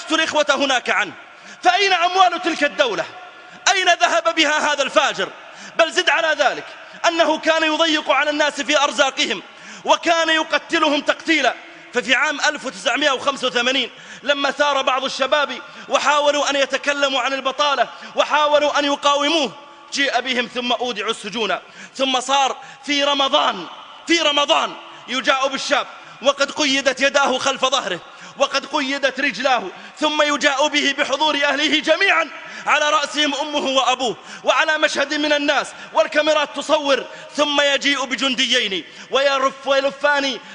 سألت الإخوة هناك عنه، فأين أموال تلك الدولة؟ أين ذهب بها هذا الفاجر؟ بل زد على ذلك أنه كان يضيق على الناس في أرزاقهم، وكان يقتلهم تقتيلا. ففي عام 1985 لما ثار بعض الشباب وحاولوا أن يتكلموا عن البطالة وحاولوا أن يقاوموه، جيء بهم ثم أودعوا السجون. ثم صار في رمضان يجاء بالشاب وقد قيدت يداه خلف ظهره وقد قيدت رجلاه، ثم يجاء به بحضور أهله جميعا، على رأسهم أمه وأبوه، وعلى مشهد من الناس والكاميرات تصور، ثم يجيء بجنديين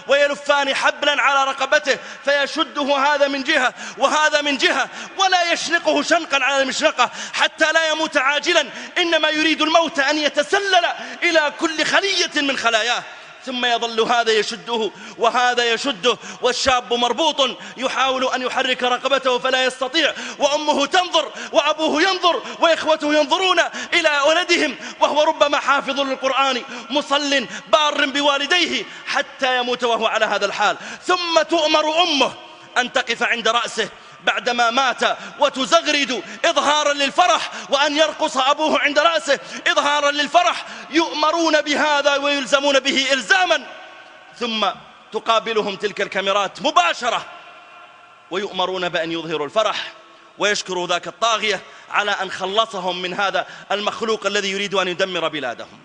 ويلفان حبلا على رقبته، فيشده هذا من جهة وهذا من جهة، ولا يشنقه شنقا على المشنقة حتى لا يموت عاجلا، إنما يريد الموت أن يتسلل إلى كل خلية من خلاياه. ثم يظل هذا يشده وهذا يشده، والشاب مربوط يحاول أن يحرك رقبته فلا يستطيع، وأمه تنظر وأبوه ينظر وإخوته ينظرون إلى ولدهم، وهو ربما حافظ للقرآن مصل بار بوالديه، حتى يموت وهو على هذا الحال. ثم تؤمر أمه أن تقف عند رأسه بعدما مات وتزغرد إظهارا للفرح، وأن يرقص أبوه عند رأسه إظهارا للفرح، يؤمرون بهذا ويلزمون به إلزاما. ثم تقابلهم تلك الكاميرات مباشرة ويؤمرون بأن يظهروا الفرح ويشكروا ذاك الطاغية على أن خلصهم من هذا المخلوق الذي يريد أن يدمر بلادهم.